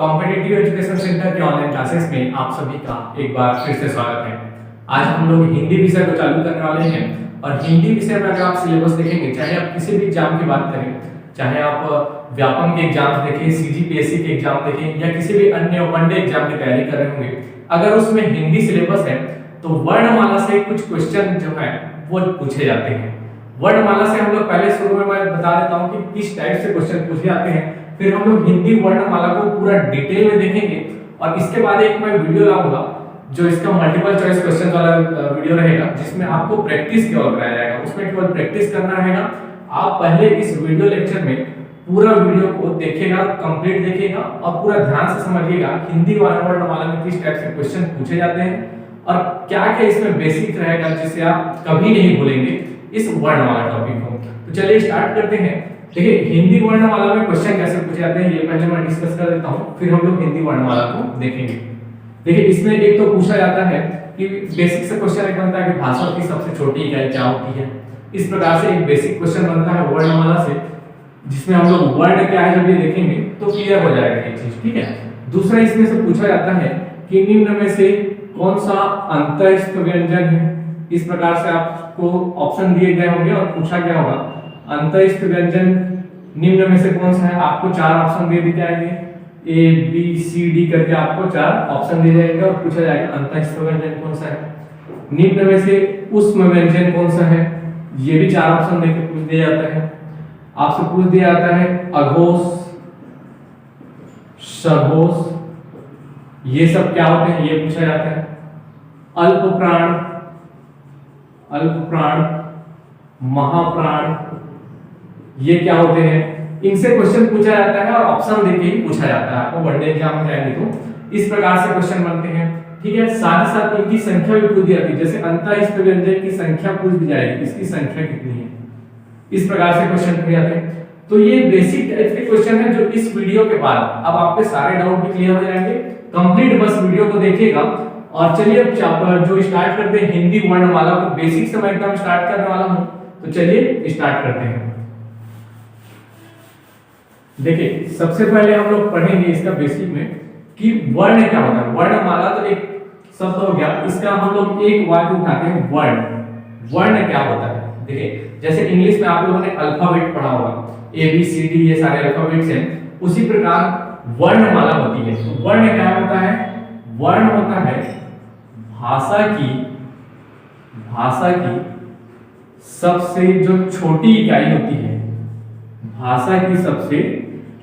Competitive education centre के online classes में आप सभी का एक बार फिर से स्वागत है। आज हम लोग हिंदी विषय को चालू करने वाले हैं और हिंदी विषय में अगर आप सिलेबस देखेंगे, चाहे आप किसी भी एग्जाम की बात करें, चाहे आप व्यापम के एग्जाम देखें, सीजीपीएससी के एग्जाम देखें या किसी भी अन्य वनडे एग्जाम की तैयारी कर रहे होंगे, अगर उसमें हिंदी सिलेबस है तो वर्णमाला से कुछ क्वेश्चन जो है वो पूछे जाते हैं। वर्णमाला से हम लोग पहले शुरू में मैं बता देता हूं कि किस टाइप से क्वेश्चन पूछे जाते हैं, फिर हम लोग हिंदी वर्णमाला को पूरा डिटेल में देखेंगे और इसके बाद एक मैं वीडियो लाऊंगा जो इसका मल्टीपल चॉइस क्वेश्चन वाला वीडियो रहेगा, जिसमें आपको प्रैक्टिस केवल कराया जाएगा। उसमें केवल प्रैक्टिस करना रहेगा। आप पहले इस वीडियो लेक्चर में पूरा वीडियो को देखिएगा, कंप्लीट देखिएगा और पूरा ध्यान से समझिएगा हिंदी वर्णमाला में किस टाइप से क्वेश्चन पूछे जाते हैं और क्या क्या इसमें बेसिक रहेगा जिसे आप कभी नहीं भूलेंगे इस वर्णमाला टॉपिक को। तो चलिए स्टार्ट करते हैं। देखिए हिंदी वर्णमाला में क्वेश्चन कैसे पूछे जाते हैं ये पहले मैं डिस्कस कर देता हूं, फिर हम लोग हिंदी वर्णमाला को देखेंगे। देखिए इसमें एक तो पूछा जाता है कि बेसिक से क्वेश्चन एक बनता है कि भाषा की सबसे छोटी इकाई क्या होती है। इस प्रकार से एक बेसिक क्वेश्चन बनता है वर्णमाला से, जिसमें हम लोग वर्ण क्या है जब ये देखेंगे तो क्लियर हो जाएगा ये चीज, ठीक है। दूसरा इसमें से पूछा जाता है कि निम्न में से कौन सा अंतःस्थ व्यंजन है। इस प्रकार से आपको ऑप्शन दिए गए होंगे और पूछा गया होगा अंतःस्थ व्यंजन निम्न में से कौन सा है। आपको चार ऑप्शन दे दिए जाएंगे, ए बी सी डी करके आपको चार ऑप्शन दिए जाएंगे और पूछा जाएगा अंतःस्थ व्यंजन कौन सा है। निम्न में से ऊष्म व्यंजन कौन सा है, ये भी चार ऑप्शन देके पूछ दिया जाता है। आपसे पूछ दिया जाता है अघोष, सघोष, ये सब क्या होते हैं ये पूछा जाता है। अल्प प्राण, अल्प प्राण, महाप्राण, ये क्या होते हैं, इनसे क्वेश्चन पूछा जाता है और ऑप्शन देके ही पूछा जाता है। आपको वनडे एग्जाम में जाएंगे तो इस प्रकार से क्वेश्चन बनते हैं, ठीक है। साथ ही साथ इनकी संख्या भी पूछ दी जाती है, जैसे अंतःस्थ व्यंजन की संख्या पूछ दी जाएगी, इसकी संख्या कितनी है, इस प्रकार से क्वेश्चन पूछे जाते हैं। तो ये बेसिक टाइप के क्वेश्चन है जो इस वीडियो के बाद अब आपके सारे डाउट भी क्लियर हो जाएंगे। कंप्लीट बस वीडियो को देखिएगा और चलिए अब जो स्टार्ट करते हैं हिंदी वर्णमाला को बेसिक से मैं एकदम स्टार्ट करने वाला हूं, तो चलिए स्टार्ट करते हैं। देखिए सबसे पहले हम लोग पढ़ेंगे इसका बेसिक में कि वर्ण क्या होता है। वर्णमाला तो एक शब्द हो गया, इसका हम लोग एक वाक्य उठाते हैं वर्ण। वर्ण क्या होता है, देखिए जैसे इंग्लिश में आप लोगों ने अल्फाबेट पढ़ा होगा, ए बी सी डी ये सारे अल्फाबेट्स हैं, उसी प्रकार वर्णमाला होती है। तो वर्ण क्या होता है, वर्ण होता है भाषा की सबसे जो छोटी इकाई होती है, भाषा की सबसे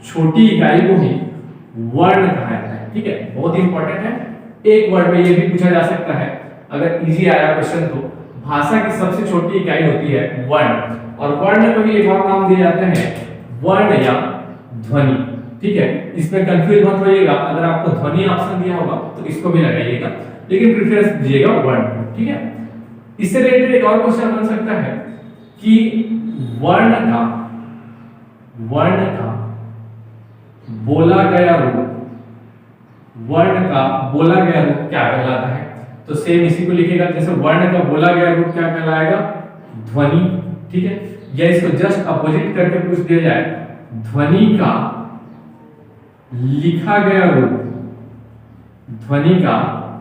छोटी इकाई को ही वर्ण कहा जाता है, ठीक है। बहुत इंपॉर्टेंट है, एक वर्ड में ये भी पूछा जा सकता है अगर इजी आया क्वेश्चन तो। भाषा की सबसे छोटी इकाई होती है वर्ण, और वर्ण को भी एक और नाम दिया जाता है वर्ण या ध्वनि, ठीक है। इसमें कंफ्यूज मत होइएगा, अगर आपको ध्वनि ऑप्शन दिया होगा तो इसको भी लगाइएगा, लेकिन प्रेफरेंस दीजिएगा वर्ण, ठीक है। इससे रिलेटेड एक और क्वेश्चन बन सकता है कि वर्ण का बोला गया रूप, वर्ण का बोला गया रूप क्या कहलाता है। तो सेम इसी को लिखेगा, जैसे वर्ण का बोला गया रूप क्या कहलाएगा, ध्वनि, ठीक है। या इसको जस्ट अपोजिट करके पूछ दिया जाए, ध्वनि का लिखा गया रूप, ध्वनि का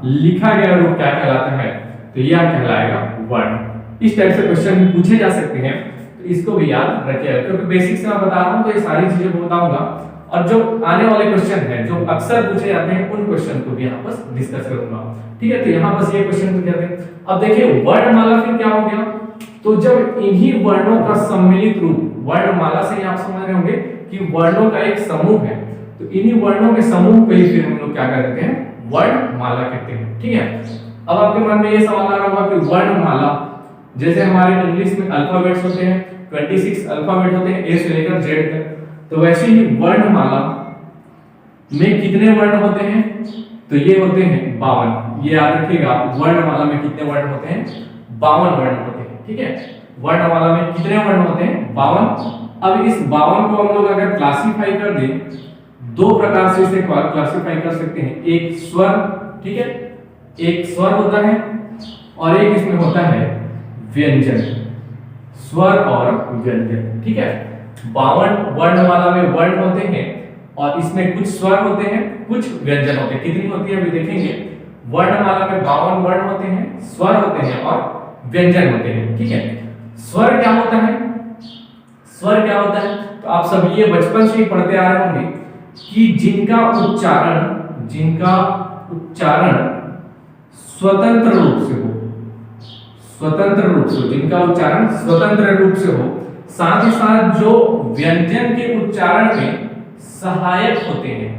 लिखा गया रूप क्या कहलाता है, तो यह कहलाएगा वर्ण। इस टाइप से क्वेश्चन पूछे जा सकते हैं, तो इसको भी याद रखिएगा, क्योंकि बेसिक से मैं बता रहा हूं तो ये सारी चीजें बताऊंगा और जो आने वाले क्वेश्चन हैं जो अक्सर पूछे जाते हैं उन क्वेश्चन को भी यहाँ पर डिस्कस करूंगा, ठीक है। तो यहाँ बस ये क्वेश्चन पूछे जाते हैं। अब देखिए वर्णमाला फिर क्या हो गया, तो जब इन्हीं वर्णों का सम्मिलित रूप, वर्णमाला से आप समझ रहे होंगे कि वर्णों का एक समूह है, तो इन्हीं वर्णों के समूह को ही फिर हम लोग क्या कहते हैं, वर्णमाला कहते हैं, ठीक है। अब आपके मन में ये सवाल आ रहा होगा कि वर्णमाला जैसे हमारे इंग्लिश में अल्फाबेट्स होते हैं 26 अल्फाबेट होते हैं ए से लेकर जेड तक, तो वैसे ही वर्णमाला में कितने वर्ण होते हैं, तो ये होते हैं 52। ये याद रखिएगा, वर्णमाला में कितने वर्ण होते हैं, 52 वर्ण होते हैं, ठीक है। वर्णमाला में कितने वर्ण होते हैं, 52। अब इस 52 को हम लोग अगर क्लासिफाई कर दें, दो प्रकार से इसे क्लासिफाई कर सकते हैं। एक स्वर, ठीक है, एक स्वर होता है और एक इसमें होता है व्यंजन, स्वर और व्यंजन, ठीक है। 52 वर्णमाला में वर्ण होते हैं और इसमें कुछ स्वर होते हैं, कुछ व्यंजन होते हैं। कितनी होती है अभी देखेंगे। वर्णमाला में 52 वर्ण होते हैं, स्वर होते हैं और व्यंजन होते हैं। ठीक है, स्वर क्या होता है? स्वर क्या होता है तो आप सब ये बचपन से ही पढ़ते आ रहे होंगे कि जिनका उच्चारण स्वतंत्र रूप से हो, जिनका उच्चारण स्वतंत्र रूप से हो, साथ ही साथ जो व्यंजन के उच्चारण में सहायक होते हैं।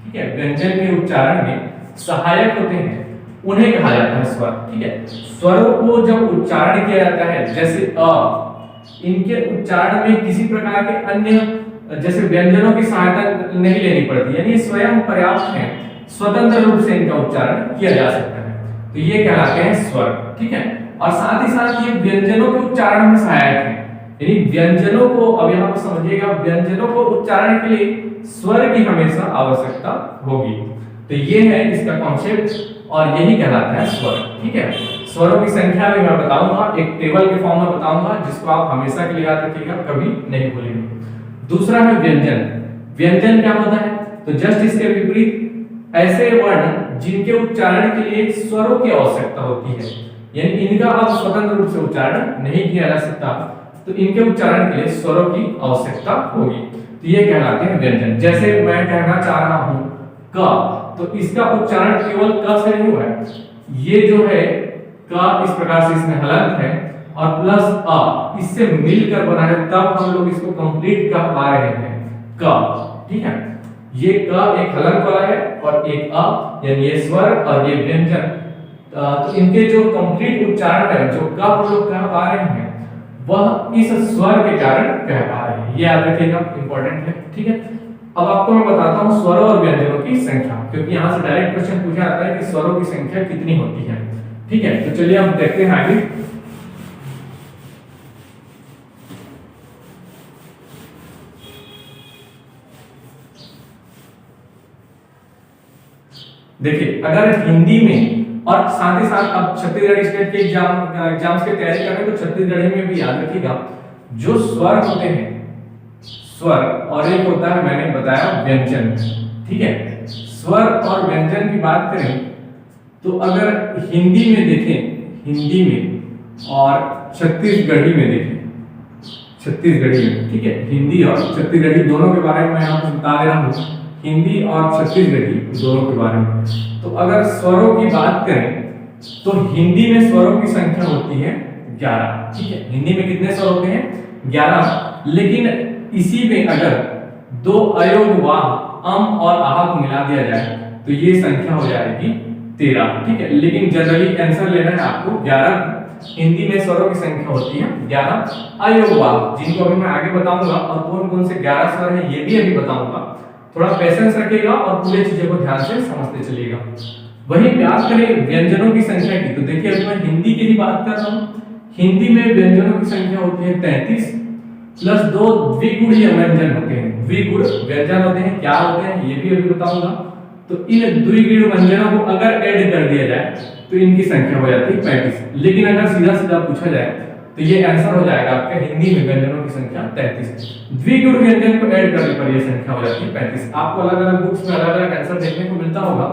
ठीक है, व्यंजन के उच्चारण में सहायक होते हैं, उन्हें कहा जाता है स्वर। ठीक है, स्वरों को जब उच्चारण किया जाता है, जैसे अ, इनके उच्चारण में किसी प्रकार के अन्य जैसे व्यंजनों की सहायता नहीं लेनी पड़ती, यानी स्वयं पर्याप्त है, स्वतंत्र रूप से इनका उच्चारण किया जा सकता है, तो ये कहलाते हैं स्वर। ठीक है, और साथ ही साथ ये व्यंजनों के उच्चारण में सहायक है, यानी व्यंजनों को, अब यहाँ पर समझिएगा, व्यंजनों को उच्चारण के लिए स्वर की हमेशा आवश्यकता होगी। तो ये है इसका कॉन्सेप्ट और यही कहलाता है स्वर। ठीक है, स्वरों की संख्या भी मैं बताऊंगा, एक टेबल के फॉर्म में बताऊंगा, जिसको आप हमेशा के लिए याद रखिएगा, कभी नहीं भूलेंगे। दूसरा है व्यंजन। व्यंजन क्या होता है तो जस्ट इसके विपरीत ऐसे वर्ण जिनके उच्चारण के लिए स्वरों की आवश्यकता होती है, यानी इनका अब स्वतंत्र रूप से उच्चारण नहीं किया जा सकता, तो इनके उच्चारण के लिए स्वरों की आवश्यकता होगी, तो ये कहलाते हैं व्यंजन। जैसे मैं कहना चाह रहा हूं क, तो इसका उच्चारण केवल क से नहीं हुआ है, ये जो है क इस प्रकार से इसमें हलंत है और प्लस अ इससे मिलकर बना है, तब हम लोग इसको कंप्लीट कह पा रहे हैं क। ठीक है, ये क एक हलंत वाला है और एक अ, यानी ये स्वर और ये व्यंजन, तो इनके जो कंप्लीट उच्चारण है, जो क हम लोग कह पा रहे हैं, वह इस स्वर के कारण कह पा रहे हैं। ये याद रखिएगा, इंपॉर्टेंट है। ठीक है, अब आपको मैं बताता हूं स्वरों और व्यंजनों की संख्या, क्योंकि यहां से डायरेक्ट क्वेश्चन पूछा जाता है कि स्वरों की संख्या कितनी होती है। ठीक है, तो चलिए हम देखते हैं आगे। देखिए, अगर हिंदी में और साथ ही साथ अब छत्तीसगढ़ स्टेट के एग्जाम्स की तैयारी कर रहे हैं तो छत्तीसगढ़ी में भी याद रखिएगा, जो स्वर होते हैं, स्वर और एक होता है मैंने बताया व्यंजन। ठीक है, स्वर और व्यंजन की बात करें तो अगर हिंदी में देखें, हिंदी में और छत्तीसगढ़ी में देखें, छत्तीसगढ़ी में, ठीक है, हिंदी और छत्तीसगढ़ी दोनों के बारे में मैं आपको बता दे रहा हूँ, हिंदी और छत्तीसगढ़ी दोनों के बारे में। तो अगर स्वरों की बात करें तो हिंदी में स्वरों की संख्या होती है 11। ठीक है, हिंदी में कितने स्वर होते हैं? 11। लेकिन इसी में अगर दो अयोग वाह अम और आह को मिला दिया जाए तो ये संख्या हो जाएगी 13। ठीक है, लेकिन जनरली आंसर लेना है आपको 11। हिंदी में स्वरों की संख्या होती है 11 अयोग वाह, जिनको अभी मैं आगे बताऊंगा, और कौन कौन से 11 स्वर हैं ये भी अभी बताऊंगा। थोड़ा पेशेंस रखिएगा और पूरी चीजों को ध्यान से समझते चलिएगा। वहीं बात करें व्यंजनों की संख्या की, तो देखिए अभी मैं हिंदी की ही बात कर रहा हूँ। हिंदी में व्यंजनों की संख्या होती है 33 प्लस 2 द्विगुणीय व्यंजन होते हैं। द्विगुण व्यंजन होते हैं, क्या होते हैं ये भी अभी बताऊंगा। तो इन द्विगुण व्यंजनों को अगर ऐड कर दिया जाए तो इनकी संख्या हो जाती है 35। लेकिन अगर सीधा सीधा पूछा जाए तो ये आंसर हो जाएगा आपका हिंदी में व्यंजनों की संख्या 33। द्विगुण व्यंजन को ऐड करने पर ये संख्या हो जाती है 35। आपको अलग अलग बुक्स में अलग अलग आंसर देखने को मिलता होगा,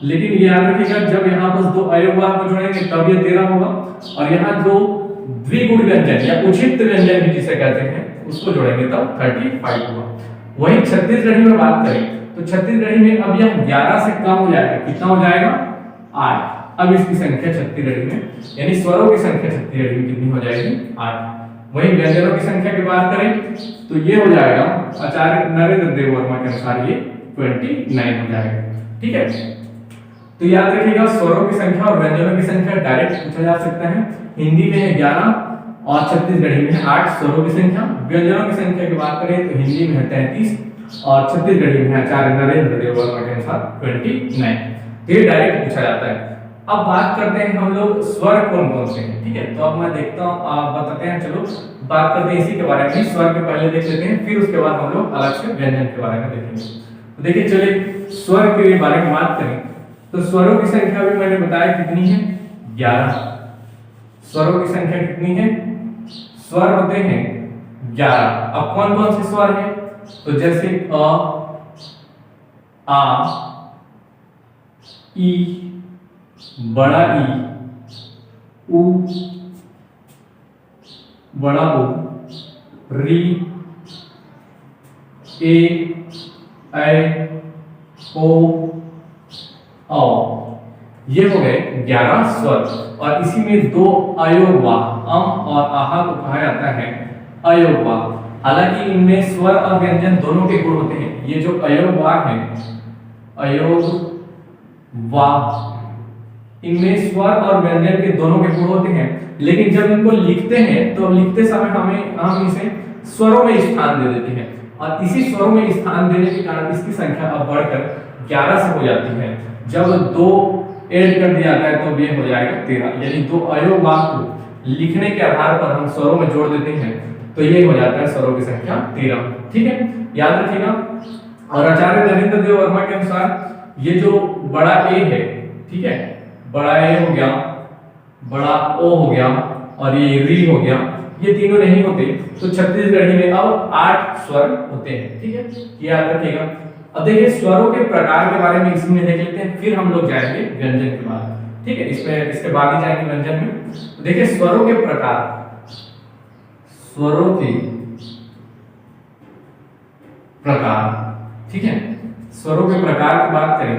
लेकिन ये याद रखिएगा जब यहाँ पर दो अयोगवाह को जोड़ेंगे तब ये 13 होगा, और यहाँ दो द्विगुण व्यंजन या उचित व्यंजन भी जिसे कहते हैं उसको जोड़ेंगे तब 35 होगा। वहीं छत्तीसगढ़ी में बात करें तो छत्तीसगढ़ी में अब यह 11 से कम हो जाएगा, कितना हो जाएगा? 8। अब इसकी संख्या छत्तीसगढ़ी में, यानी स्वरों की संख्या छत्तीसगढ़ी में कितनी हो जाएगी? 8। वहीं व्यंजनों की संख्या की बात करें तो ये हो जाएगा आचार्य नरेंद्र देव वर्मा के अनुसार ये 29 हो जाएगा। ठीक है, तो याद रखिएगा स्वरों की संख्या और व्यंजनों की संख्या डायरेक्ट पूछा जा सकता है। हिंदी में है 11 और छत्तीसगढ़ी में है 8 स्वरों की संख्या। व्यंजनों की संख्या की बात करें तो हिंदी में है 33 और छत्तीसगढ़ी में है आचार्य नरेंद्र देव वर्मा के अनुसार 29। ये डायरेक्ट पूछा जाता है। अब बात करते हैं हम लोग स्वर कौन कौन से हैं। ठीक है, तो अब मैं देखता हूँ, बताते हैं, चलो बात करते हैं इसी के बारे में। स्वर के पहले देख लेते हैं, फिर उसके बाद हम लोग अलग से व्यंजन के बारे में देखेंगे। तो देखिए चलिए स्वर के बारे में बात करें तो स्वरों की संख्या भी मैंने बताया कितनी है? 11। स्वरों की संख्या कितनी है? स्वर होते हैं 11। अब कौन कौन से स्वर हैं? तो जैसे अ, आ, ई, बड़ा ई, उ, बड़ा उ, री, ए, ऐ, ओ, औ। ये हो गए 11 स्वर और इसी में 2 अयोगवाह अम और आहा को कहा जाता है अयोगवाह। हालांकि इनमें स्वर और व्यंजन दोनों के गुण होते हैं। ये जो अयोगवाह है, अयोगवाह, इनमें स्वर और व्यंजन के दोनों के गुण होते हैं, लेकिन जब इनको लिखते हैं तो लिखते समय हम इसे स्वरों में स्थान दे देते हैं और इसी स्वरों में स्थान देने के कारण इसकी संख्या अब बढ़कर 11 से हो जाती है। जब 2 ऐड कर दिया जाता है तो ये हो जाएगा 13, यानी 2 अयोगवाह को लिखने के आधार पर हम स्वरों में जोड़ देते हैं तो ये हो जाता है स्वरों की संख्या 13। ठीक है, याद रखिएगा। और आचार्य नरेंद्र देव वर्मा के अनुसार ये जो बड़ा ए है, ठीक है, बड़ा ए हो गया, बड़ा ओ हो गया और ये री हो गया, ये तीनों नहीं होते तो छत्तीसगढ़ी में अब 8 स्वर होते हैं। ठीक है, याद रखिएगा। अब देखिए स्वरों के प्रकार के बारे में इसमें देख लेते हैं, फिर हम लोग जाएंगे व्यंजन के बाद। ठीक है, इसके बाद ही जाएंगे व्यंजन में। तो देखिए स्वरों के प्रकार, स्वरों के प्रकार, ठीक है, स्वरों के प्रकार की बात करें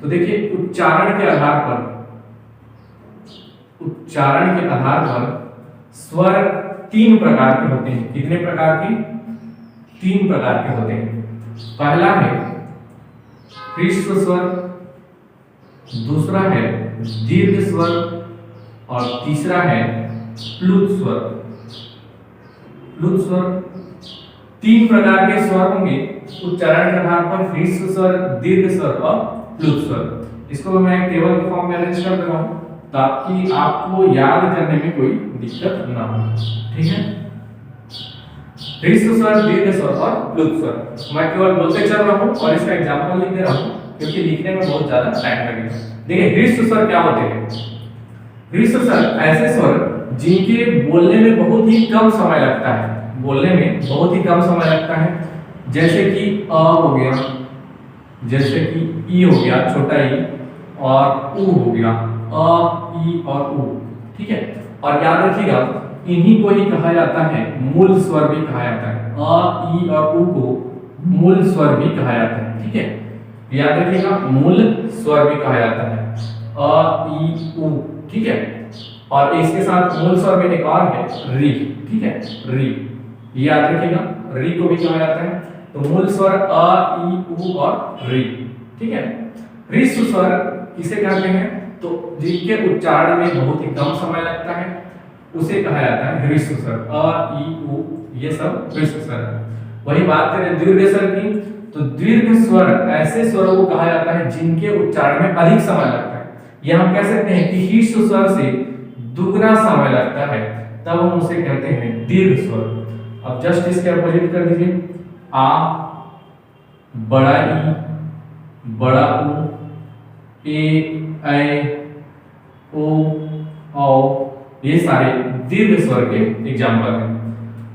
तो देखिए उच्चारण के आधार पर, उच्चारण के आधार पर स्वर 3 प्रकार के होते हैं। कितने प्रकार के? 3 प्रकार के होते हैं। पहला है ह्रस्व स्वर, दूसरा है दीर्घ स्वर और तीसरा है प्लुत स्वर। प्लुत स्वर 3 प्रकार के स्वर होंगे उच्चारण के आधार पर, ह्रस्व स्वर, दीर्घ स्वर और प्लुत स्वर। इसको मैं एक टेबल के फॉर्म में अरेंज कर दे रहा हूं ताकि आपको याद करने में कोई दिक्कत ना हो। ठीक है, ह्रस्व स्वर, दीर्घ स्वर और प्लुत स्वर मैं केवल बोलते चल रहा हूं और इसका एग्जांपल लिख दे रहा हूं क्योंकि लिखने में बहुत ज्यादा टाइम लगेगा। देखिए ह्रस्व स्वर क्या होते हैं? ह्रस्व स्वर ऐसे स्वर जिनके बोलने में बहुत ही कम समय लगता है, बोलने में बहुत ही कम समय लगता है, जैसे कि अ हो गया, जैसे कि ई हो गया, छोटा ई, और उ हो गया, अ, ई और उ। ठीक है, और याद रखिएगा इन्हीं को ही कहा जाता है मूल स्वर भी कहा जाता है। अ, ई और उ को मूल स्वर भी कहा जाता है। ठीक है, याद रखिएगा मूल स्वर भी कहा जाता है, अ, ई, उ। ठीक है, और इसके साथ मूल स्वर में एक और है री। ठीक है, री, याद रखिएगा री को भी कहा जाता है। तो मूल स्वर अ, ई, उ और री। ठीक है, ह्रस्व स्वर किसे कहते हैं? तो जिनके उच्चारण में बहुत ही कम समय लगता है उसे कहा जाता है ह्रस्व स्वर। अ, ई, उ, ये सब ह्रस्व स्वर है। वही बात करें दीर्घ स्वर की, तो दीर्घ स्वर ऐसे स्वरों को कहा जाता है जिनके उच्चारण में अधिक समय लगता है। यह हम कह सकते हैं कि ह्रस्व स्वर से दुगना समय लगता है, तब हम उसे कहते हैं दीर्घ स्वर। अब जस्ट इसके अपोजिट कर दीजिए, आ, बड़ा ई, बड़ा उ, ए, ऐ, ओ, औ, ये सारे दीर्घ स्वर के एग्जाम्पल हैं।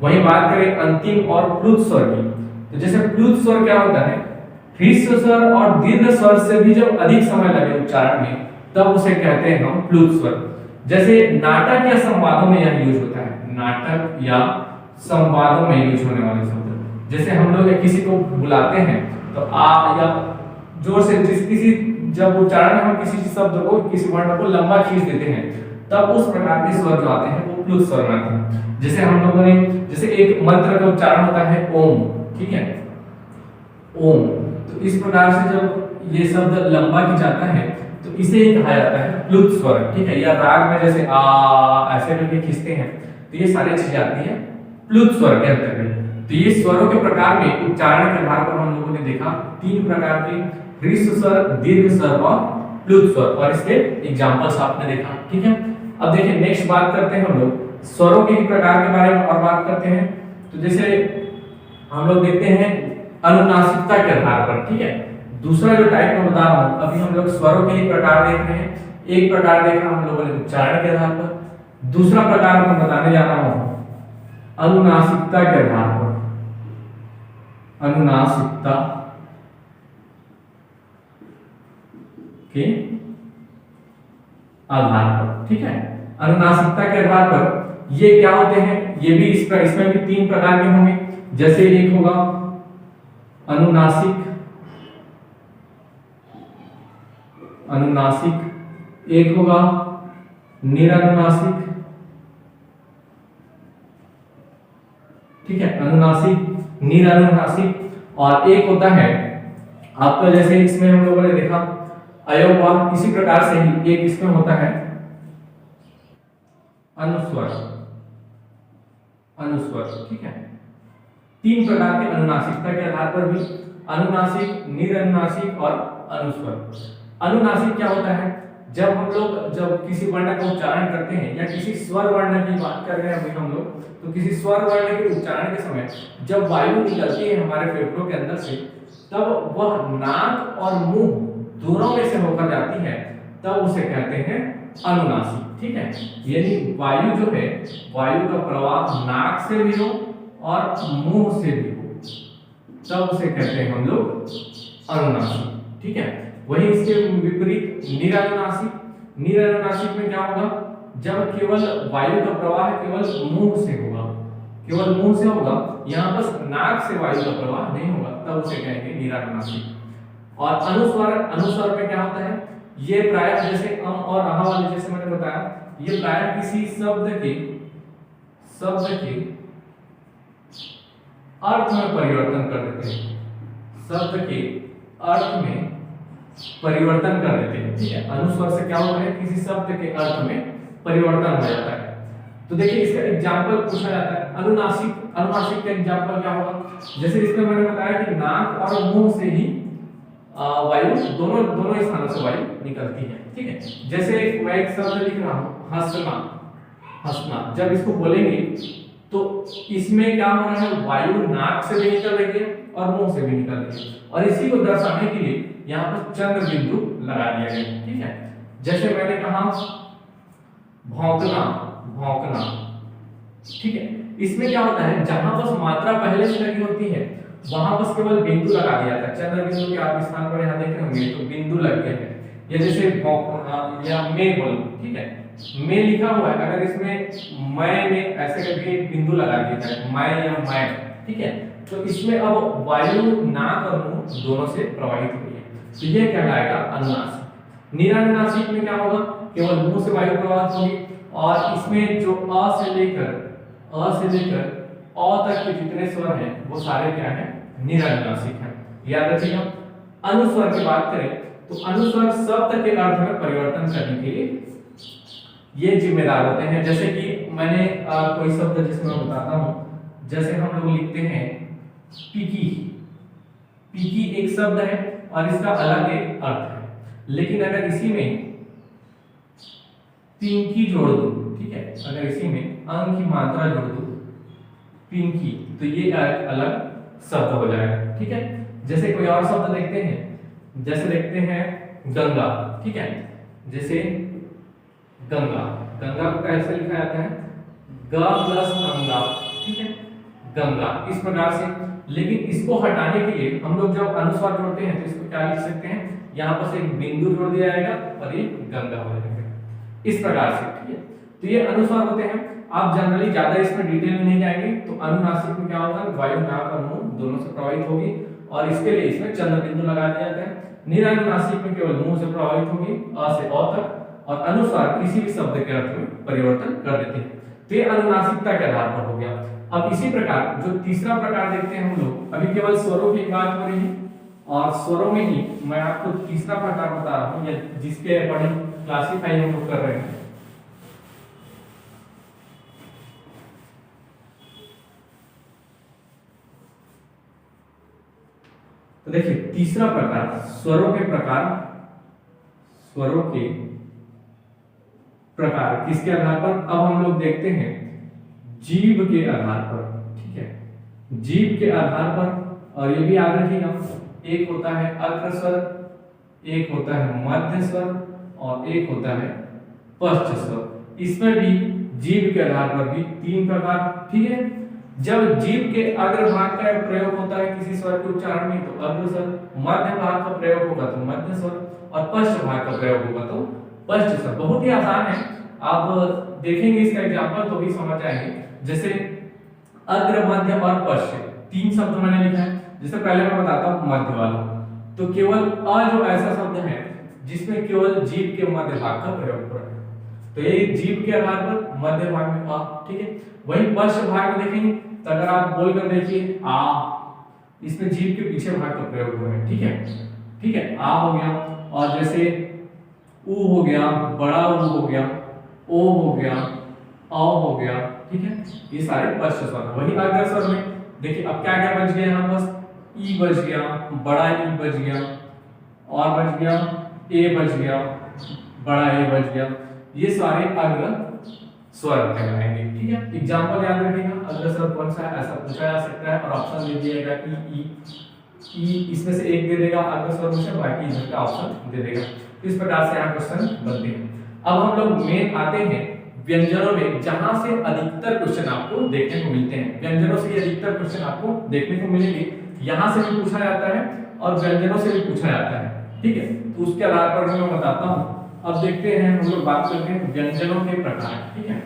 वही बात करें अंतिम और प्लुत स्वर की, तो जैसे प्लुत स्वर क्या होता है? ह्रस्व स्वर और दीर्घ स्वर से भी जब अधिक समय लगे उच्चारण में तब उसे कहते हैं हम प्लुत स्वर। जैसे नाटक या संवादों में यह यूज होता है, नाटक या संवादों में यूज होने वाले शब्द। जैसे हम लोग किसी को बुलाते हैं तो आ या जोर से किसी जब उच्चारण में हम किसी शब्द को, किसी वर्ण को लंबा खींच देते हैं तब उस प्रकार के स्वर जो आते हैं वो प्लुत स्वर आते हैं। जैसे हम लोगों ने, जैसे एक मंत्र का उच्चारण होता है ओम, ठीक है, ओम, तो इस प्रकार से जब ये शब्द लंबा खिंचाता है तो इसे ही कहा जाता है प्लुत स्वर। ठीक है, या राग में जैसे आ ऐसे करके खींचते हैं तो ये सारी चीजें आती हैं प्लुत स्वर के अंतर्गत। तो ये स्वरों के प्रकार में उच्चारण के आधार पर हम लोगों ने देखा 3 प्रकार के, ह्रस्व स्वर, दीर्घ स्वर और प्लुत स्वर, और इसके एग्जांपल्स आपने देखा। ठीक है, अब देखिए नेक्स्ट बात करते हैं हम लोग स्वरों के प्रकार के बारे में और बात करते हैं। तो जैसे हम लोग देखते हैं अनुनासिकता के आधार पर। ठीक है, दूसरा जो टाइप मैं बता रहा हूं, अभी हम लोग स्वरों के ही प्रकार देख रहे हैं। एक प्रकार देखा हम लोगों ने उच्चारण के आधार पर, दूसरा प्रकार मैं बताने जा रहा हूं अनुनासिकता के आधार पर। अनुनासिकता के आधार पर, ठीक है। अनुनासिकता के आधार पर ये क्या होते हैं, ये भी इसमें भी 3 प्रकार के होंगे। जैसे एक होगा अनुनासिक, एक होगा निरनुनासिक, ठीक है, अनुनासिक निरनुनासिक, और एक होता है आपका, जैसे इसमें हम लोगों ने देखा अयोगवाद, इसी प्रकार से ही एक इसमें होता है अनुस्वर, ठीक है। 3 प्रकार के अनुनासिकता के आधार पर भी, अनुनासिक, निरनुनासिक और अनुस्वर। अनुनासिक क्या होता है, जब किसी वर्ण का उच्चारण करते हैं या किसी स्वर वर्ण की बात कर रहे हैं अभी हम लोग, तो किसी स्वर वर्ण के उच्चारण के समय जब वायु निकलती है हमारे फेफड़ों के अंदर से, तब वह नाक और मुंह दोनों में से होकर जाती है, तब उसे कहते हैं अनुनासिक, ठीक है। यानी वायु जो है, वायु का प्रवाह नाक से भी हो और मुंह से भी हो, तब उसे कहते हैं हम लोग अनुनासिक, ठीक है। वही इसके विपरीत निरनुनासिक, निरनुनासिक में क्या होगा, जब केवल वायु का प्रवाह केवल मुंह से होगा, केवल मुंह से होगा, यहाँ बस नाक से वायु का प्रवाह नहीं होगा, तब उसे कहेंगे निरनुनासिक। और अनुस्वर, अनुस्वर में क्या होता है, ये प्रायः जैसे अम और अह वाले, जैसे मैंने बताया, ये प्रायः किसी शब्द के अर्थ में परिवर्तन कर देते हैं, शब्द के अर्थ में परिवर्तन कर देते हैं, ठीक है। अनुस्वर से क्या होता है, किसी शब्द के अर्थ में परिवर्तन हो जाता है। तो देखिए इसका एग्जांपल पूछा जाता है, अनुनासिक, अनुनासिक का एग्जांपल क्या होगा, जैसे इसमें मैंने बताया कि नाक और मुंह से ही वायु दोनों स्थानों से वायु निकलती है, ठीक है। जैसे मैं एक शब्द लिख रहा हूँ हंसना, जब इसको बोलेंगे तो इसमें क्या हो रहा है, वायु नाक से भी निकल रही है और मुंह से भी निकल रही है, और इसी को दर्शाने के लिए यहाँ पर चंद्र बिंदु लगा दिया गया, ठीक है। जैसे मैंने कहा भौंकना, ठीक है। इसमें क्या होता है, जहां बस मात्रा पहले से लगी होती है वहां बस केवल बिंदु लगा दिया जाता है। चंद्र बिंदु के आप स्थान पर यहाँ देख रहे होंगे तो बिंदु लग गए हैं, या जैसे या में बोल, ठीक है, में लिखा हुआ है, अगर इसमें मैं में ऐसे करके एक बिंदु लगा दिया जाए, मैं या मैं, ठीक है, तो इसमें अब वायु नाक और मुंह दोनों से प्रवाहित हुई है, तो ये कहलाएगा अनुनासिक। निरनुनासिक में क्या होगा, केवल मुंह से वायु प्रवाहित होगी, और इसमें जो अ से लेकर अ तक के जितने स्वर हैं वो सारे क्या हैं, निरनुनासिक हैं। याद रखिएगा। अनुस्वर की बात करें तो अनुस्वर शब्द के अर्थ में परिवर्तन करने के लिए ये जिम्मेदार होते हैं। जैसे कि मैंने कोई शब्द जिसमें मैं बताता हूं, जैसे हम लोग लिखते हैं पीकी, पीकी एक शब्द है और इसका अलग एक अर्थ है, लेकिन अगर इसी में पिंकी जोड़ दो, ठीक है, अगर इसी में अंग की मात्रा जोड़ दो पिंकी, तो ये एक अलग शब्द हो जाएगा, ठीक है। जैसे कोई और शब्द देखते हैं, जैसे देखते हैं गंगा, ठीक है, जैसे गंगा, गंगा को कैसे लिखा जाता है, ग प्लस अंगा, ठीक है, गंगा, इस प्रकार से। लेकिन इसको हटाने के लिए हम लोग जब अनुस्वार जोड़ते हैं तो इसको क्या लिख सकते हैं, यहाँ पर एक बिंदु जोड़ दिया जाएगा और ये गंगा हो जाएगा, इस प्रकार से, ठीक है। तो ये अनुस्वार होते हैं। आप जनरली ज्यादा इसमें डिटेल में नहीं जाएंगे। तो अनुनासिक में क्या होगा, वायु नाक और मुंह दोनों से प्रभावित होगी और इसके लिए इसमें चंद्र बिंदु लगा दिया जाता है। निरनुनासिक में केवल मुंह से प्रभावित होगी, अ से अ तक, और अनुस्वार किसी भी शब्द के अर्थ में परिवर्तन कर देते हैं। तो ये अनुनासिकता के आधार पर हो गया। अब इसी प्रकार जो तीसरा प्रकार देखते हैं हम लोग, अभी केवल स्वरों की बात हो रही है और स्वरों में ही मैं आपको तीसरा प्रकार बता रहा हूँ, जिसके अकॉर्डिंग क्लासिफाई हम लोग कर रहे हैं। तो देखिए तीसरा प्रकार स्वरों के प्रकार किसके आधार पर, अब हम लोग देखते हैं जीव के आधार पर, ठीक है, जीव के आधार पर। और ये भी याद रखिएगा, एक होता है अग्र स्वर, एक होता है मध्य स्वर और एक होता है पश्च स्वर। इसमें भी जीव के आधार पर भी 3 प्रकार, ठीक है। जब जीव के अग्र भाग का प्रयोग होता है किसी स्वर के उच्चारण में तो अग्र स्वर, मध्य भाग का प्रयोग होगा तो मध्य स्वर, और पश्च भाग का प्रयोग होगा तो पश्च स्वर। बहुत ही आसान है, आप देखेंगे इसका एग्जांपल तो भी समझ आएंगे। जैसे अग्र, मध्य और पश्च, तीन शब्द मैंने लिखा है। जैसे पहले मैं बताता हूं मध्य वाला, तो केवल अ जो ऐसा शब्द है जिसमें केवल जीभ के मध्य भाग का प्रयोग हो रहा है, तो ये जीभ के आधार पर मध्य भाग में अ, ठीक है। वहीं पश्च भाग में देखेंगे तो अगर आप बोलकर देखिए आ, इसमें जीभ के पीछे भाग का प्रयोग हो रहा है, ठीक है, ठीक है, आ हो गया। और जैसे उ हो गया, बड़ा उ हो गया, ओ हो गया, औ हो गया, ठीक है, ये सारे पश्च स्वर हैं। वही अग्र स्वर में देखिए अब क्या क्या बच गया यहाँ बस ई बच गया, बड़ा ई बच गया, और बच गया ए बच गया, बड़ा ए बच गया, ये सारे अग्र स्वर कहलाएंगे, ठीक है। एग्जांपल याद रखिएगा अग्र स्वर कौन सा है ऐसा पूछा जा सकता है, और ऑप्शन दे दिएगा ई इसमें से एक दे देगा अग्र स्वर में से, बाकी इसका ऑप्शन दे देगा। इस प्रकार से यहाँ क्वेश्चन बनते हैं। अब हम लोग मेन आते हैं व्यंजनों में, जहां से अधिकतर क्वेश्चन आपको देखने को मिलते हैं। व्यंजनों से अधिकतर क्वेश्चन आपको देखने को मिलेंगे, यहां से भी पूछा जाता है और व्यंजनों से भी पूछा जाता है, ठीक है। तो उसके आधार पर मैं बताता हूं। अब देखते हैं, हम लोग बात करते हैं व्यंजनों के प्रकार, ठीक है।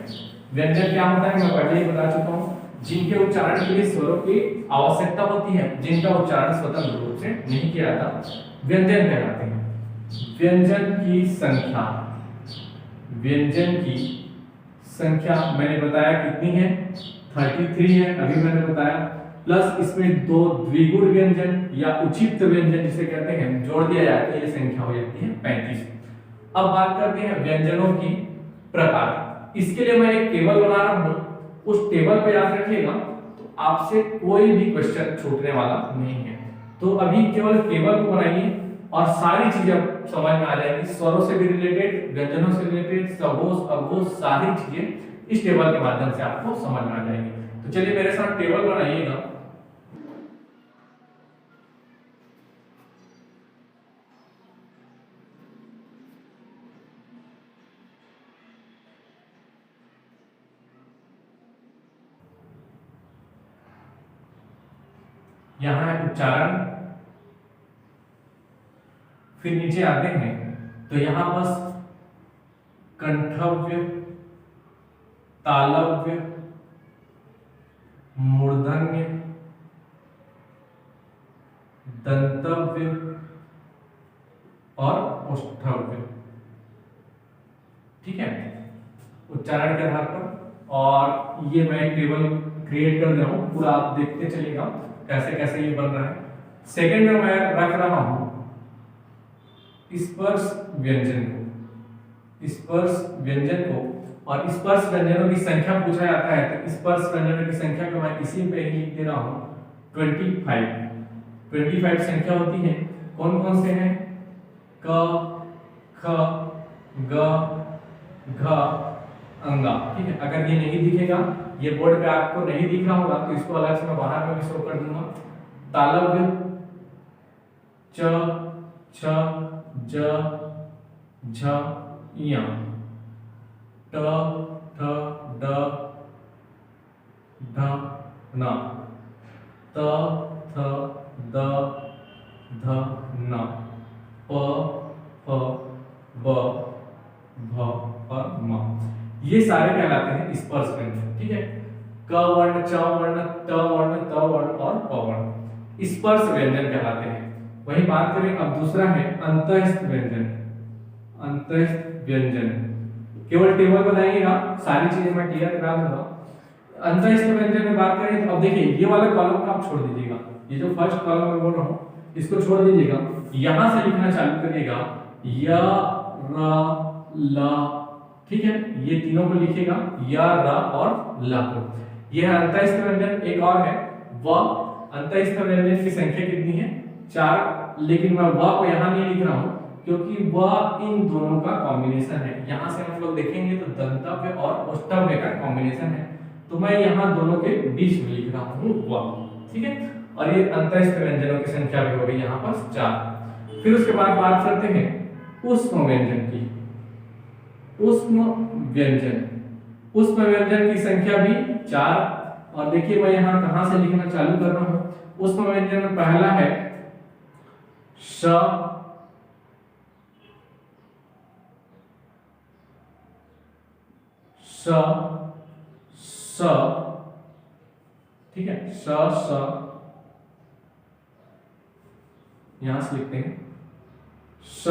व्यंजन क्या होता है मैं पहले ही बता चुका हूं, जिनके उच्चारण के लिए स्वरों की आवश्यकता होती है, जिनका उच्चारण स्वतंत्र रूप से नहीं किया जाता, व्यंजन कहलाते हैं। व्यंजन की संख्या, व्यंजन की संख्या मैंने बताया कितनी है, 33 है, अभी मैंने बताया, प्लस इसमें दो द्विगुण व्यंजन या उचित व्यंजन जिसे कहते हैं जोड़ दिया जाता है, ये संख्या हो जाती है 35। अब बात करते हैं व्यंजनों की प्रकार। इसके लिए मैं एक टेबल बना रहा हूं, उस टेबल पे याद रखिएगा, तो आपसे कोई भी क्वेश्चन छूटने वाला नहीं है। तो अभी केवल टेबल को बनाइए और सारी चीजें समझ में आ जाएगी, स्वरों से भी रिलेटेड, व्यंजनों से रिलेटेड, सघोष अघोष सारी चीजें इस टेबल के माध्यम से आपको समझ में आ जाएंगी। तो चलिए मेरे साथ टेबल बनाइएगा। यहां है उच्चारण, फिर नीचे आते हैं तो यहां बस कंठव्य, तालव्य, मूर्धन्य, दंतव्य और ओष्ठव्य, ठीक है, उच्चारण के आधार पर। और ये मैं टेबल क्रिएट कर दे रहा हूं, पूरा आप देखते चलिएगा कैसे कैसे ये बन रहा है। सेकंड में मैं रख रहा हूं स्पर्श व्यंजन को, स्पर्श व्यंजन को, और स्पर्श व्यंजनों की संख्या पूछा जाता है तो स्पर्श व्यंजनों की संख्या को मैं इसी पे ही लिख दे रहा हूं 25 संख्या होती है। कौन कौन से हैं, क, ख, ग, घ, अंगा, ठीक है। अगर ये नहीं दिखेगा, ये बोर्ड पे आपको नहीं दिख रहा होगा, तो इसको अलग से मैं बाहर में भी शो कर दूंगा। तालव्य च, छ, ज, झ, य, ट, ठ, ड, ढ, न, त, थ, द, ध, न, प, फ, ब, भ और म, ये सारे कहलाते हैं स्पर्श व्यंजन, ठीक है। क वर्ण, च वर्ण, त वर्ण, त वर्ण और प वर्ण स्पर्श व्यंजन कहलाते हैं। वही बात करें अब दूसरा है अंतःस्थ व्यंजन। अंतःस्थ व्यंजन केवल टेबल बनाइएगा, सारी चीजें मैं क्लियर करा दूंगा। अंतःस्थ व्यंजन में बात करें तो अब देखिए ये वाला कॉलम का आप छोड़ दीजिएगा, ये जो फर्स्ट कॉलम मैं बोल रहा हूँ इसको छोड़ दीजिएगा, यहां से लिखना चालू करिएगा य, र, ल, ठीक है, ये तीनों को लिखिएगा य, र और ल को। यह है अंतःस्थ व्यंजन। एक और है व। अंतःस्थ व्यंजन की संख्या कितनी है, 4, लेकिन मैं व को यहाँ नहीं लिख रहा हूँ क्योंकि व इन दोनों का कॉम्बिनेशन है। यहाँ से हम लोग देखेंगे तो दंतव्य और ओष्ठव्य का कॉम्बिनेशन है, तो मैं यहाँ दोनों के बीच में लिख रहा हूँ व, ठीक है। और ये अंतःस्थ व्यंजनों की संख्या भी हो गई यहाँ पर 4। फिर उसके बाद बात करते हैं ऊष्म व्यंजन की। ऊष्म व्यंजन, ऊष्म व्यंजन की संख्या भी 4। और देखिए मैं यहाँ कहाँ से लिखना चालू कर रहा हूँ। ऊष्म व्यंजन में पहला है श, स, ठीक है, स, यहां से लिखते हैं स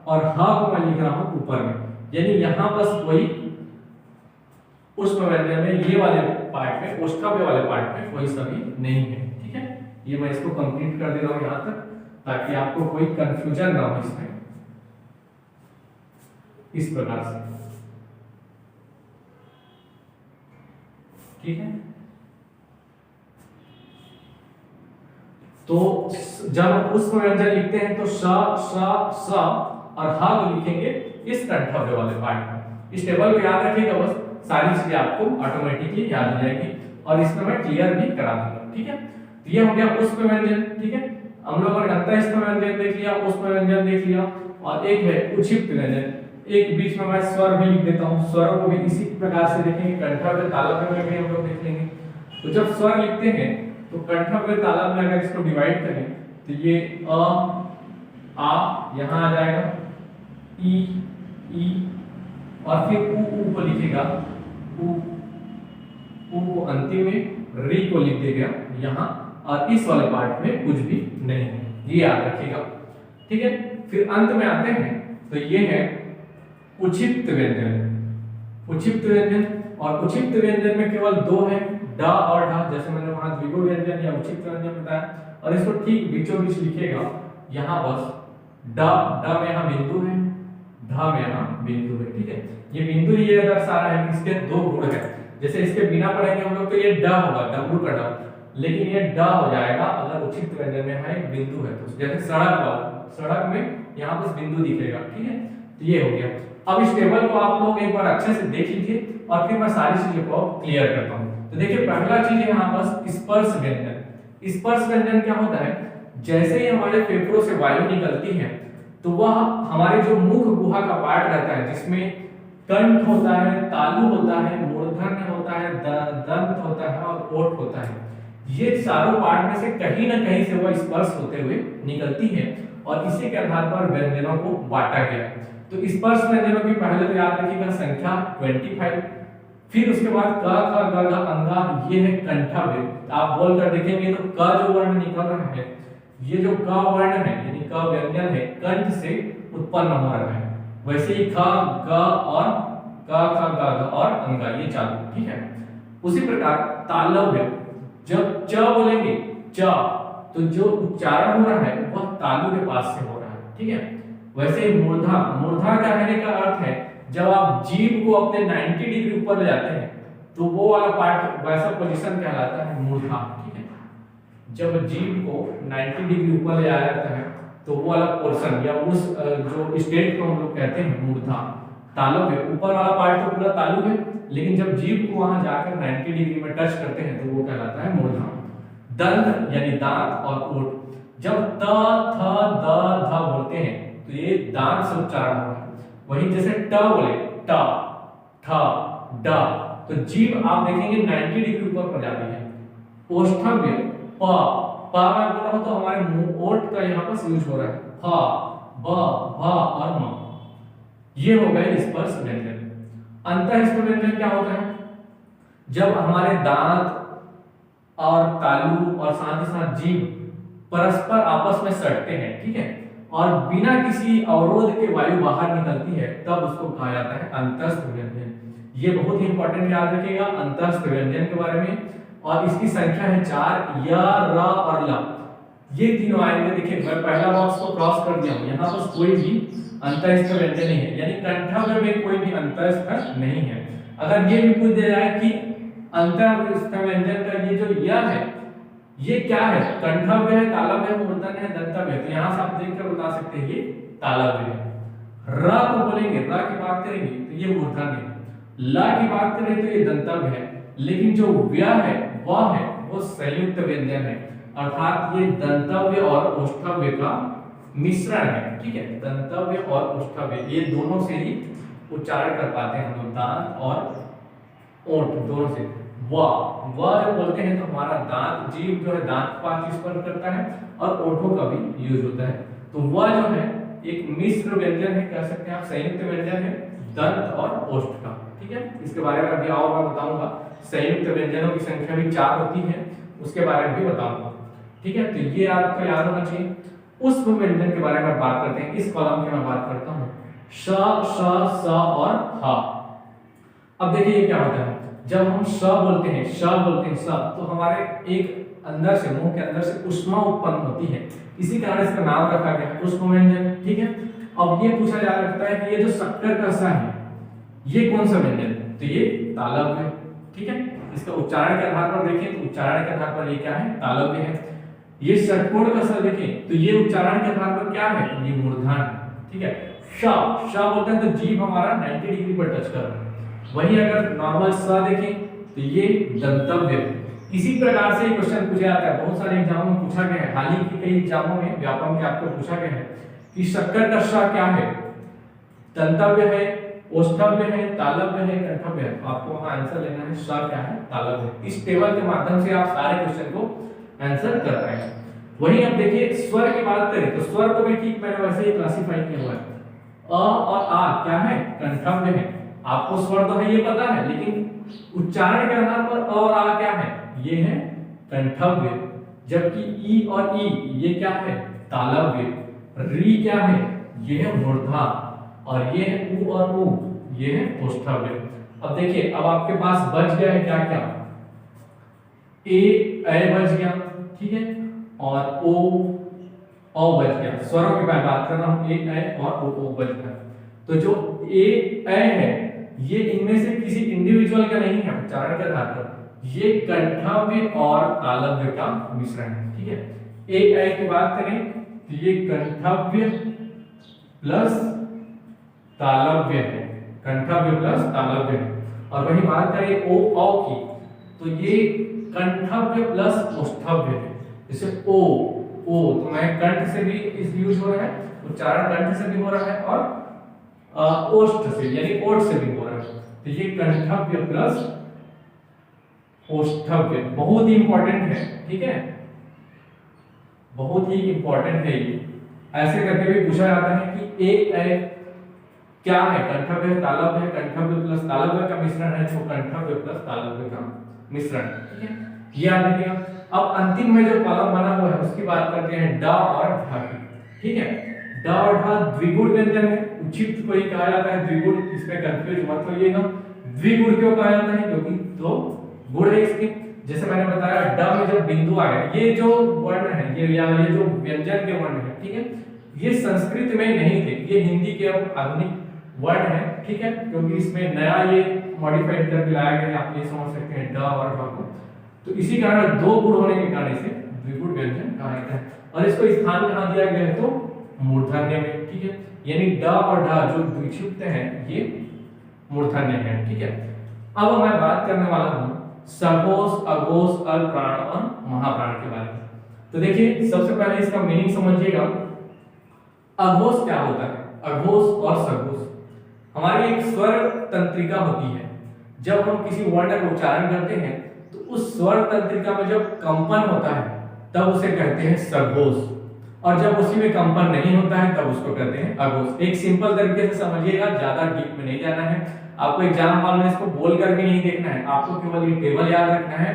और हा को मैं लिख रहा हूं ऊपर में, यानी यहां बस कोई उष्म व्यंजन में ये वाले पार्ट में, उष्णव्य वाले पार्ट में कोई सभी नहीं है, ठीक है। ये मैं इसको कंप्लीट कर दे रहा हूं यहां तक, ताकि आपको कोई कंफ्यूजन ना हो इसमें। इस प्रकार से, ठीक है। तो जब उष्म व्यंजन लिखते हैं तो स और हा को लिखेंगे इस कंठव्य वाले पार्ट में। इस टेबल को याद रखिएगा, बस सारी चीजें आपको ऑटोमेटिकली याद हो जाएगी और इसमें मैं क्लियर भी करा दूंगा, ठीक है। तो ये हो गया उष्म व्यंजन, ठीक है। हम लोगों ने अंतःस्थम व्यंजन देख लिया, उष्म व्यंजन देख लिया, और एक है उक्षिप्त व्यंजन। एक बीच में मैं स्वर भी लिख देता हूँ, स्वरों को भी इसी प्रकार से देखेंगे, कंठव्य तालव्य में भी हम लोग देख लेंगे। तो जब स्वर लिखते हैं तो कंठव्य तालव्य में अगर इसको डिवाइड करें तो ये अ आ यहां आ जाएगा, ई और फिर उ को लिखेगा, उ को अंतिम में, री को लिख देगा यहाँ, और इस वाले पार्ट में कुछ भी नहीं है, ये याद रखिएगा, ठीक है। फिर अंत में आते हैं तो ये है उक्षिप्त व्यंजन। उक्षिप्त व्यंजन, और उक्षिप्त व्यंजन में केवल दो है, ड और ढ, जैसे मैंने वहां द्विगु व्यंजन या उक्षिप्त व्यंजन बताया, और इसको ठीक बीचों बीच लिखेगा यहाँ, बस ड में यहाँ बिंदु है, ढ में यहाँ बिंदु है, ठीक है। ये बिंदु ये दर्शा रहा है कि इसके दो गुण है, जैसे इसके बिना पढ़ेंगे हम लोग तो ये ड होगा, डब्लू का ड, लेकिन ये ड हो जाएगा अगर उक्षिप्त व्यंजन में यहाँ एक बिंदु है। तो जैसे सड़क वाला, सड़क में यहाँ बस बिंदु दिखेगा, ठीक है। तो ये हो गया। अब इस टेबल को आप लोग एक बार अच्छे से देख लीजिए और फिर मैं सारी चीजों को क्लियर करता हूँ। तो देखिए पहला चीज है यहाँ बस स्पर्श व्यंजन। स्पर्श व्यंजन क्या होता है, जैसे ही हमारे फेफड़ों से वायु निकलती है तो वह हमारे जो मुख गुहा का पार्ट रहता है, जिसमें कंठ होता है, तालु होता है, मूर्धन्य होता है, दंत होता है और ओठ होता है, ये चारों पार्ट में से कहीं ना कहीं से वह स्पर्श होते हुए निकलती है, और इसी के आधार पर व्यंजनों को बांटा गया है। तो स्पर्श व्यंजनों की पहले तो याद रखिएगा संख्या 25, फिर उसके बाद क ख ग घ अंगा, ये है कंठव्य। आप बोल कर देखेंगे तो क जो वर्ण निकल रहा है, ये जो क वर्ण है यानी क व्यंजन है, कंठ से उत्पन्न हो रहा है। वैसे ही ख ग और क ख ग घ और अंगा, ये चालू, ठीक है। उसी प्रकार तालव्य, जब च बोलेंगे च, तो जो उच्चारण हो रहा है वह तालु के पास से हो रहा है, ठीक है। वैसे ही मूर्धा, मूर्धा कहने का अर्थ है जब आप जीभ को अपने 90 डिग्री ऊपर ले जाते हैं तो वो वाला पार्ट, वैसा पोजीशन कहलाता है मूर्धा, ठीक है। जब जीभ को 90 डिग्री ऊपर ले जाया जाता है तो वो वाला पोर्शन या उस जो स्टेट को हम लोग कहते हैं मूर्धा। तालव्य, ऊपर वाला पार्ट तो पूरा तालु है, लेकिन जब जीभ को वहां जाकर 90 डिग्री में टच करते हैं तो वो कहलाता है मूर्धा। दंत यानी दांत और ओठ, जब त थ द ध बोलते हैं तो ये दांत से उच्चारण हो रहा है। वही जैसे ट बोले, ट ठ ड, तो जीभ आप देखेंगे 90 डिग्री ऊपर पर जाती है। ओष्ठव्य, प मैं बोल रहा हूं तो हमारे मुंह ओठ का यहाँ पर यूज हो रहा है, फ ब भ और म, ये हो गए स्पर्श व्यंजन। अंतःस्थ व्यंजन क्या होता है, जब हमारे दांत और तालु और साथ ही साथ जीभ परस्पर आपस में सटते हैं, ठीक है, और बिना किसी अवरोध के वायु बाहर निकलती है, तब उसको कहा जाता है अंतःस्थ व्यंजन। ये बहुत ही इंपॉर्टेंट, याद रखिएगा अंतःस्थ व्यंजन के बारे में। और इसकी संख्या है 4, य र और ल, ये तीनों आएंगे। देखिए मैं पहला बॉक्स को क्रॉस कर दिया हूं, यहाँ पर कोई भी अंतःस्थ व्यंजन नहीं है, यानी कंठव्य में कोई भी अंतःस्थ नहीं है। अगर ये भी पूछ दिया जाए कि अंतःस्थ व्यंजन का ये जो य है ये क्या है, कंठव्य है, तालव्य है, मूर्धन्य है, दंतव्य है, तो यहाँ से आप देखकर बता सकते हैं ये तालव्य है। र को बोलेंगे, र की बात करेंगे तो ये मूर्धन्य है, ल की बात करें तो ये दंतव्य है, लेकिन जो व्य है वो संयुक्त व्यंजन है, अर्थात ये दंतव्य और ओष्ठव्य का मिश्रण है, ठीक है। दंतव्य और ओष्ठव्य ये दोनों से ही उच्चारण कर पाते हैं हम लोग, दांत और ओठ दोनों से। व जब बोलते हैं तो हमारा दांत, जीभ जो है दांत पांच स्पर्श करता है और ओठों का भी यूज होता है। तो व जो है एक मिश्र व्यंजन है, कह सकते हैं आप संयुक्त व्यंजन है दंत और ओष्ठ का। ठीक है, इसके बारे में अभी आओ मैं बताऊंगा। संयुक्त व्यंजनों की संख्या भी 4 होती है, उसके बारे में भी बताऊंगा। ठीक है, तो ये आपको याद होना चाहिए। उष्म व्यंजन के बारे में बात करते हैं। इस कॉलम की मैं बात करता हूँ श, श, स और ह। अब देखिए ये क्या होता है, जब हम श बोलते हैं, तो हमारे एक अंदर से, मुंह के अंदर से उष्मा उत्पन्न होती है, इसी कारण इसका नाम रखा गया है उष्म व्यंजन। ठीक है, अब ये पूछा जा सकता है कि ये जो शक्कर का स है ये कौन सा व्यंजन है, तो ये तालव्य है। ठीक है, इसका उच्चारण के आधार पर देखें तो उच्चारण के आधार पर ये क्या है, तालव्य है। ये षटकोण का स देखें तो ये उच्चारण के आधार पर क्या है, ये मूर्धन है। ठीक है, श बोलते हैं तो जीभ हमारा 90 डिग्री पर टच कर रहा है। वही अगर नॉर्मल स देखें तो ये दंतव्य। इसी प्रकार से क्वेश्चन पूछा जाता है, बहुत सारे एग्जामों में पूछा गया है, हाल ही के कई एग्जामों में व्याकरण के आपको पूछा गया है कि शक्कर का श क्या है, दंतव्य है, ओष्ठव्य है, तालव्य है, कंठव्य है। आपको वहां आंसर लेना है श क्या है, तालव्य। इस टेबल के माध्यम से आप सारे क्वेश्चन को आंसर कर पाएंगे। वही अब देखिए स्वर की बात करें तो स्वर को भी ठीक मैंने वैसे ही क्लासिफाई किया हुआ है। अ और आ क्या है, कंठव्य है। आपको स्वर तो है ये पता है, लेकिन उच्चारण के आधार पर अ और आ क्या है, ये है कंठव्य। जबकि ई और ई ये क्या है, तालव्य। री क्या है, ये है मूर्धा। और ये है उ और उ, ये है ओष्ठव्य। अब देखिए अब आपके पास बच गया है क्या क्या, ए बच गया, ठीक है, और ओ बच गया। स्वरों की मैं बात कर रहा हूं, ए और ओ बच गया। तो जो ए है ये इनमें से किसी इंडिविजुअल का नहीं है उच्चारण के आधार पर, ये कंठव्य और तालव्य का मिश्रण है। ठीक है, ए की बात करें तो ये कंठव्य प्लस तालव्य है, कंठव्य प्लस तालव्य है। और वही बात करें ओ की तो ये कंठव्य प्लस ओष्ठव्य है। जैसे ओ तो मैं कंठ से भी इस यूज हो रहा है, उच्चारण कंठ से भी हो रहा है और ओष्ठ से यानी ओठ से भी हो रहा है। तो ये कंठव्य प्लस ओष्ठव्य बहुत ही इंपॉर्टेंट है। ठीक है, बहुत ही इंपॉर्टेंट है ये। ऐसे करके भी पूछा जाता है कि ए क्या है, कंठव्य है, तालव्य है, कंठव्य प्लस तालव्य का मिश्रण है, तो कंठव्य प्लस तालव्य का मिश्रण। ठीक है, ये याद रखिएगा। अब अंतिम में जो कॉलम बना हुआ है उसकी बात करते हैं ड और ढ की। ठीक है, ड और ढ द्विगुण व्यंजन है, उच्छिष्ट को ही कहा जाता है द्विगुण, इसमें कंफ्यूज मत होइएगा। द्विगुण क्यों कहा जाता है, क्योंकि दो गुण है इसके। जैसे मैंने बताया ड में जब बिंदु आ गया, ये जो वर्ण है ये जो व्यंजन के वर्ण है, ठीक है, ये संस्कृत में नहीं थे, ये हिंदी के अब आधुनिक वर्ण है। ठीक है, क्योंकि इसमें नया ये मॉडिफाइड करके लाया गया, आप ये समझ सकते हैं ड और ढ को। तो इसी कारण दो गुण होने के कारण इसे द्विगुण व्यंजन कहा जाता है। और इसको स्थान कहां दिया गया है, तो मूर्धन्य में। ठीक है, यानी ड और ढ जो द्विक्षुप्त हैं ये मूर्धन्य है। ठीक है, अब मैं बात करने वाला हूं सघोष, अघोष, अल्प्राण और महाप्राण के बारे में। तो देखिए सबसे पहले इसका मीनिंग समझिएगा। अघोष क्या होता है, अघोष और सघोष हमारी एक स्वर तंत्रिका होती है। जब हम किसी वर्ण का उच्चारण करते हैं तो उस स्वर तंत्रिका में जब कंपन होता है तब उसे कहते हैं सघोष, और जब उसी में कंपन नहीं होता है तब उसको कहते हैं अघोष। एक सिंपल तरीके से समझिएगा, ज्यादा डीप में नहीं जाना है। आपको एग्जाम हॉल में इसको बोल करके नहीं देखना है, आपको केवल ये टेबल याद रखना है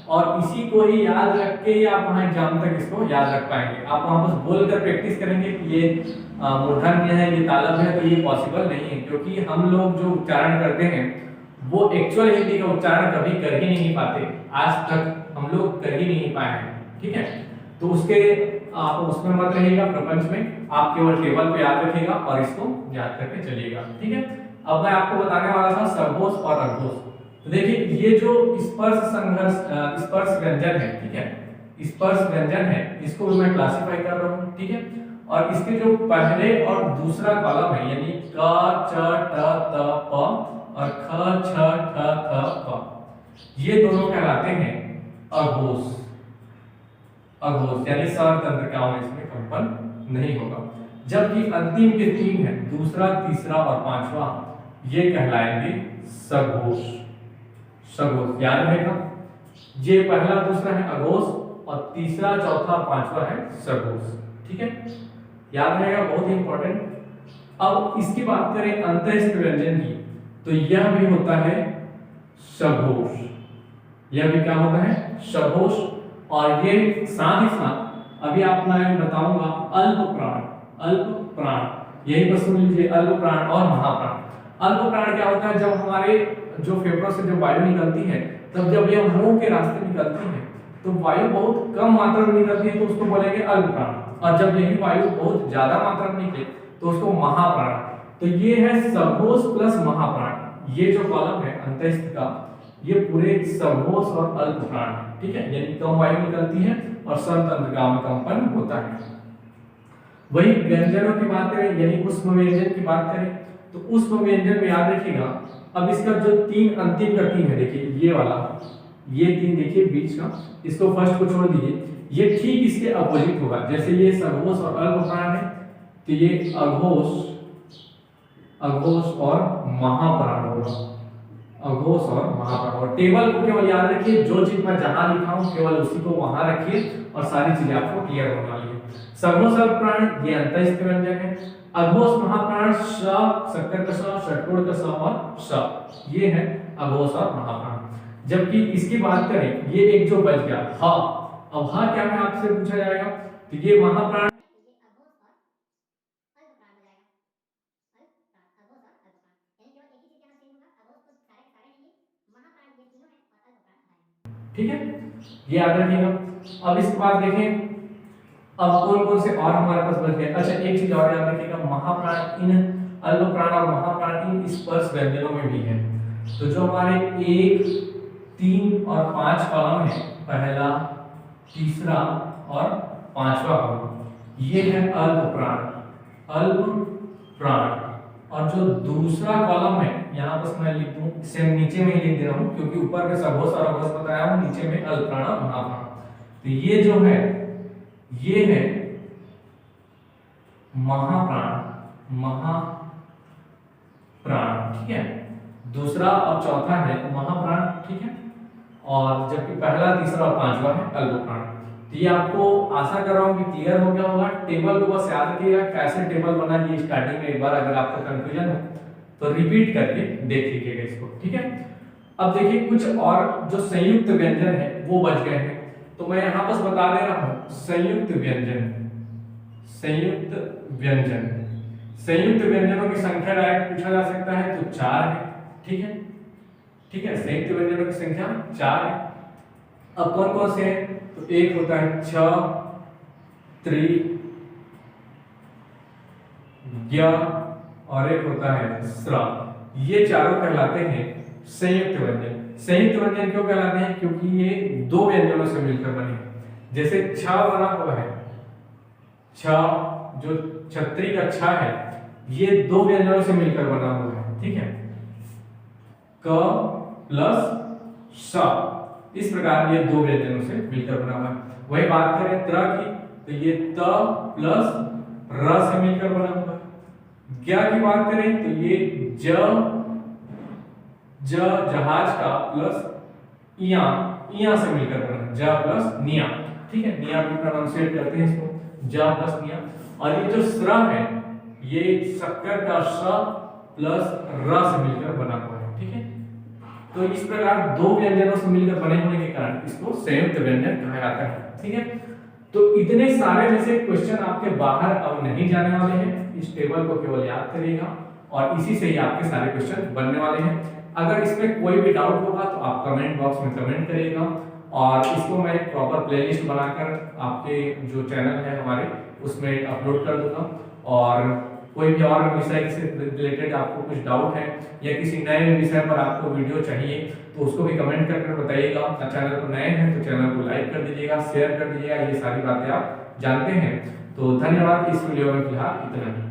और इसी को ही याद रख के ही आप वहां एग्जाम तक इसको याद रख पाएंगे। आप वहां बस बोल कर प्रैक्टिस करेंगे कि ये मूर्धन्य है, ये तालव्य है, तो ये पॉसिबल नहीं है, क्योंकि हम लोग जो उच्चारण करते हैं वो एक्चुअल हिंदी का उच्चारण कभी कर ही नहीं पाते, आज तक हम लोग कर ही नहीं पाए हैं। ठीक है, तो उसके आप उसमें मत रहिएगा, प्रपंच में आप केवल टेबल को याद रखिएगा और इसको याद करके चलिएगा। ठीक है, अब मैं आपको बताने वाला था सघोष और अघोष। तो देखिए ये जो स्पर्श व्यंजन है, ठीक है, स्पर्श व्यंजन है, इसको मैं क्लासिफाई कर रहा हूँ। ठीक है, और इसके जो पहले और दूसरा कॉलम है यानी क, च, ट, त, प और ख, छ, ठ, थ, प, ये दोनों कहलाते हैं अघोष। अघोष यानी स्वर तंत्रिकाओं में इसमें कंपन नहीं होगा। जबकि अंतिम के तीन है, दूसरा, तीसरा और पांचवा, ये कहलाएंगे सघोष। सघोष याद रहेगा, ये पहला दूसरा है अघोष और तीसरा, चौथा, पांचवा है सघोष। ठीक है, याद रहेगा, बहुत ही इंपॉर्टेंट। अब इसकी बात करें अंतःस्थ व्यंजन की, तो यह भी होता है सघोष। यह भी क्या होता है? सघोष। और ये साथ ही साथ अभी आप मैं बताऊंगा अल्प प्राण। अल्प प्राण यही बस सुन लीजिए, अल्प प्राण और महाप्राण। अल्प प्राण क्या होता है? जब हमारे जो फेफड़ों से जब वायु निकलती है, तब जब यह मुंह के रास्ते निकलती है तो वायु बहुत कम मात्रा में निकलती है, तो उसको बोलेंगे अल्प प्राण। और जब यही वायु बहुत ज्यादा मात्रा में निकले तो उसको महाप्राण। तो ये है सघोष प्लस महाप्राण। ये जो कॉलम है अंतःस्थ का, ये पूरे सघोष और अल्प प्राण है, ठीक है। यानी कम वायु निकलती है और स्वतंत्रिका में कंपन होता है। वही व्यंजनों की बात करें, यानी ऊष्म व्यंजन की बात करें, तो ऊष्म व्यंजन में याद रखिएगा, अब इसका जो तीन अंतिम का तीन है, देखिए ये वाला, ये तीन देखिए बीच का, इसको फर्स्ट को छोड़ दीजिए, ये ठीक इसके अपोजिट होगा। जैसे ये सघोष और अल्प प्राण है, तो ये अघोष, अघोष और महाप्राण होगा। अघोष और महाप्राण। और टेबल को केवल याद रखिए, जो चीज मैं जहां लिखा हूं केवल उसी को वहां रखिए और सारी चीजें आपको क्लियर होने वाली है। सघोष अल्प प्राण ये अंतःस्थ व्यंजन है। अघोष महाप्राण श, शक्कर का स, षटकोण का स और श, ये है अघोष और महाप्राण। जबकि इसकी बात करें, ये एक जो बच गया ह, अब ह क्या है आपसे पूछा जाएगा, तो ये महाप्राण ठीक है, ये याद रखिएगा। अब इसके बाद देखें अब कौन कौन से और हमारे पास बच गए। अच्छा एक चीज और याद रखिएगा, महाप्राण इन अल्प प्राण और महाप्राण इन स्पर्श व्यंजनों में भी है। तो जो हमारे 1, 3 और 5 कॉलम है, पहला, तीसरा और 5वां कॉलम, ये है अल्प प्राण। अल्प प्राण। और जो दूसरा कॉलम है, यहाँ बस मैं लिख दूं, सेम नीचे में ही लिख दे रहा हूं क्योंकि ऊपर में सघोष और अघोष बताया हूं, नीचे में अल्प प्राण और महाप्राण। तो ये जो है ये है महाप्राण। महाप्राण, ठीक है। दूसरा और चौथा है महाप्राण, ठीक है। और जबकि पहला, तीसरा और 5वां है अल्प प्राण। तो ये आपको आशा कर रहा हूं कि क्लियर हो गया होगा। टेबल को बस याद रखिएगा कैसे टेबल बना, ये स्टार्टिंग में एक बार अगर आपको कंफ्यूजन हो तो रिपीट करके देख लीजिएगा इसको, ठीक है। अब देखिए कुछ और जो संयुक्त व्यंजन है वो बच गए हैं, तो मैं यहां बस बता दे रहा हूं संयुक्त व्यंजन। संयुक्त व्यंजन, संयुक्त व्यंजनों की संख्या डायरेक्ट पूछा जा सकता है, तो 4 है, ठीक है। ठीक है, संयुक्त व्यंजनों की संख्या 4 है। अब कौन कौन से हैं, तो एक होता है छ, त्रि, ज्ञ और एक होता है स्र। ये चारों कहलाते हैं संयुक्त व्यंजन। संयुक्त व्यंजन क्यों कहलाते हैं, क्योंकि ये दो व्यंजनों से मिलकर बने हैं। जैसे छ बना हुआ है, छ जो छतरी का छ है, ये दो व्यंजनों से मिलकर बना हुआ है, ठीक है। क प्लस स, इस प्रकार ये दो व्यंजनों से मिलकर बना हुआ है। वही बात करें त्र की, तो ये त प्लस र से मिलकर बना हुआ है। ज्ञ की बात करें तो ये ज जहाज का प्लस इया, इया से मिलकर बना है, ज प्लस निया, ठीक है। निया भी प्रोनाउंसिएट करते हैं इसको, ज प्लस निया। और ये जो स्र है, ये शक्कर का स प्लस र से मिलकर बना हुआ है, ठीक है। तो इस प्रकार दो व्यंजनों से मिलकर बने होने के कारण इसको संयुक्त व्यंजन कहा जाता है, ठीक है। तो इतने सारे में से क्वेश्चन आपके बाहर अब नहीं जाने वाले हैं, इस टेबल को केवल याद करिएगा और इसी से ही आपके सारे क्वेश्चन बनने वाले हैं। अगर इसमें कोई भी डाउट होगा तो आप कमेंट बॉक्स में कमेंट करिएगा और इसको मैं एक प्रॉपर प्लेलिस्ट बनाकर आपके जो चैनल है हमारे उसमें अपलोड कर दूंगा। और कोई भी और विषय से रिलेटेड आपको कुछ डाउट है या किसी नए विषय पर आपको वीडियो चाहिए तो उसको भी कमेंट करके बताइएगा। चैनल पर नए हैं तो चैनल को लाइक कर दीजिएगा, शेयर कर दीजिएगा, ये सारी बातें आप जानते हैं। तो धन्यवाद, इस वीडियो में फिलहाल इतना ही।